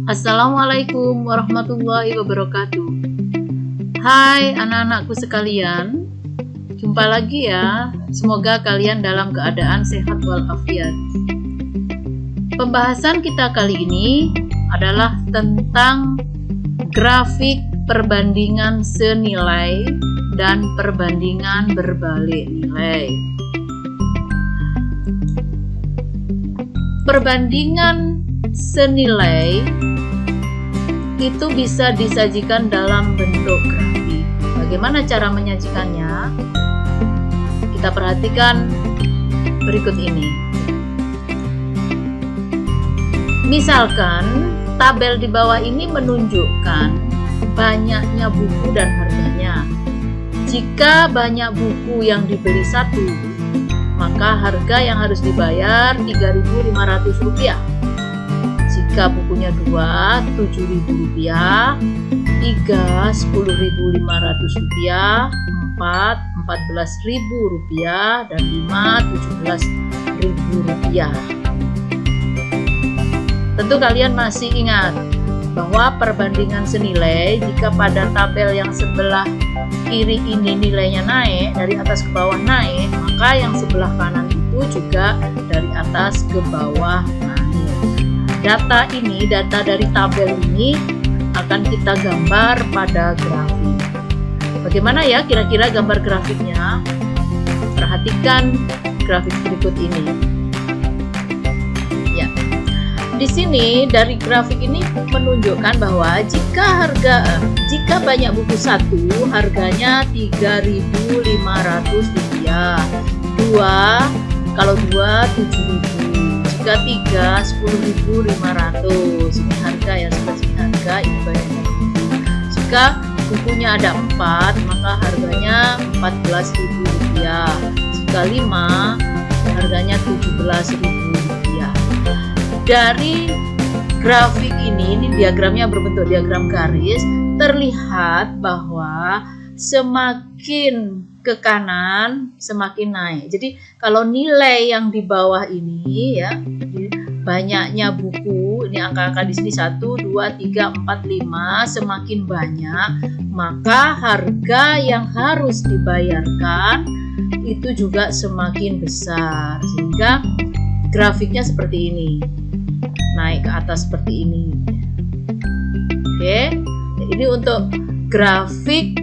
Assalamualaikum warahmatullahi wabarakatuh. Hai anak-anakku sekalian, jumpa lagi ya. Semoga kalian dalam keadaan sehat walafiat. Pembahasan kita kali ini adalah tentang grafik perbandingan senilai dan perbandingan berbalik nilai. Perbandingan senilai itu bisa disajikan dalam bentuk grafik. Bagaimana cara menyajikannya? Kita perhatikan berikut ini. Misalkan tabel di bawah ini menunjukkan banyaknya buku dan harganya. Jika banyak buku yang dibeli satu, maka harga yang harus dibayar Rp3.500. Jika bukunya 2, Rp7.000, 3, Rp10.500, 4, Rp14.000, dan 5, Rp17.000. Tentu kalian masih ingat bahwa perbandingan senilai jika pada tabel yang sebelah kiri ini nilainya naik, dari atas ke bawah naik, maka yang sebelah kanan itu juga dari atas ke bawah naik. Data dari tabel ini akan kita gambar pada grafik. Bagaimana ya kira-kira gambar grafiknya? Perhatikan grafik berikut ini. Ya. Di sini dari grafik ini menunjukkan bahwa jika banyak buku satu harganya Rp3.500, 2 kalau 2 7.000, jika 3 10.500. Ini harga ya, seperti harga ini banyaknya. Jika bukunya ada 4 maka harganya Rp14.000, jika 5 harganya Rp17.000. Dari grafik ini diagramnya berbentuk diagram garis, terlihat bahwa semakin ke kanan semakin naik. Jadi kalau nilai yang di bawah ini ya, banyaknya buku, ini angka-angka di sini 1, 2, 3, 4, 5 semakin banyak, maka harga yang harus dibayarkan itu juga semakin besar, sehingga grafiknya seperti ini, naik ke atas seperti ini. Oke, ini untuk grafik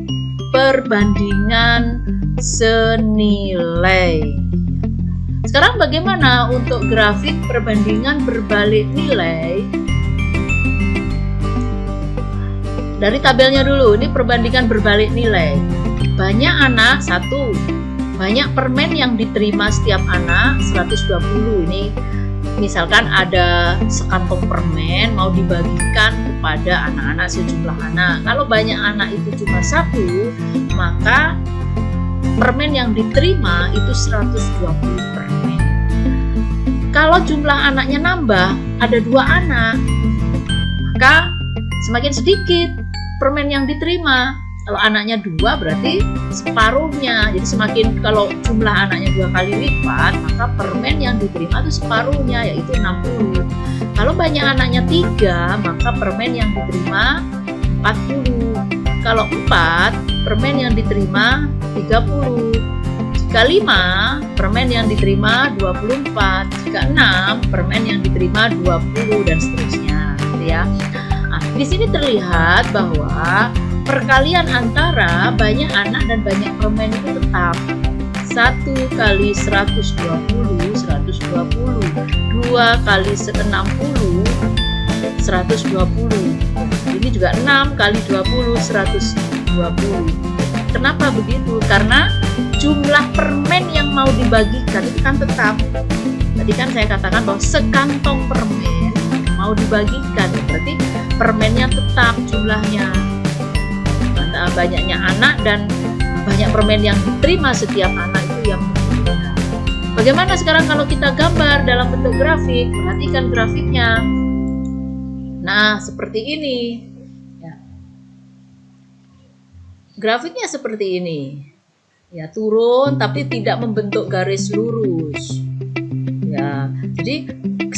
perbandingan senilai. Sekarang bagaimana untuk grafik perbandingan berbalik nilai? Dari tabelnya dulu, ini perbandingan berbalik nilai. Banyak anak 1, banyak permen yang diterima setiap anak 120. Ini misalkan ada sekantong permen mau dibagikan kepada anak-anak sejumlah anak. Kalau banyak anak itu cuma 1, maka permen yang diterima itu 120 permen. Kalau jumlah anaknya nambah, ada 2 anak, maka semakin sedikit permen yang diterima. Kalau anaknya 2 berarti separuhnya. Jadi semakin kalau jumlah anaknya 2 kali lipat, maka permen yang diterima itu separuhnya, yaitu 60. Kalau banyak anaknya 3, maka permen yang diterima 40. Kalau 4, permen yang diterima 30. Jika 5, permen yang diterima 24. Jika 6, permen yang diterima 20, dan seterusnya, gitu ya. Nah, di sini terlihat bahwa perkalian antara banyak anak dan banyak permen itu tetap. 1 kali 120, 120. 2 kali 60, 120. Ini juga 6 kali 20, 120. Kenapa begitu? Karena jumlah permen yang mau dibagikan itu kan tetap. Tadi kan saya katakan bahwa sekantong permen mau dibagikan, berarti permennya tetap jumlahnya. Banyaknya anak dan banyak permen yang diterima setiap anak itu yang berbeda. Bagaimana sekarang kalau kita gambar dalam bentuk grafik? Perhatikan grafiknya. Nah, seperti ini ya. Grafiknya seperti ini ya, turun tapi tidak membentuk garis lurus ya. Jadi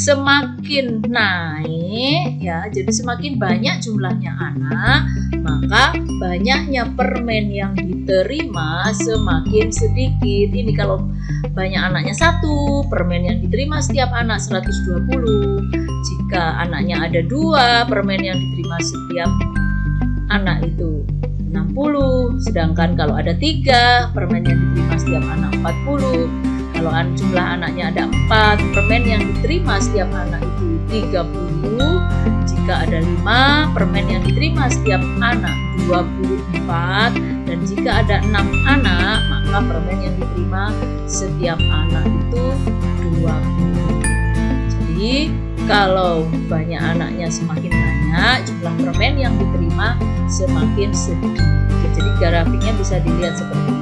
semakin naik ya, jadi semakin banyak jumlahnya anak, maka banyaknya permen yang diterima semakin sedikit. Ini kalau banyak anaknya 1, permen yang diterima setiap anak 120. Jika anaknya ada 2, permen yang diterima setiap anak itu 60. Sedangkan kalau ada 3, permen yang diterima setiap anak 40. Kalau jumlah anaknya ada 4, permen yang diterima setiap anak itu 30. Jika ada 5, permen yang diterima setiap anak 24. Dan jika ada 6 anak, maka permen yang diterima setiap anak itu 20. Jadi kalau banyak anaknya semakin banyak, jumlah permen yang diterima semakin sedikit. Jadi grafiknya bisa dilihat seperti ini.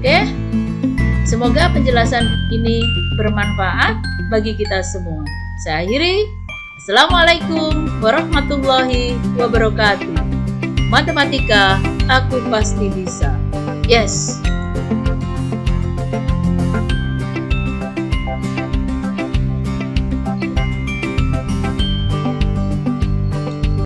Oke, semoga penjelasan ini bermanfaat bagi kita semua. Saya akhiri. Assalamualaikum warahmatullahi wabarakatuh. Matematika, aku pasti bisa. Yes.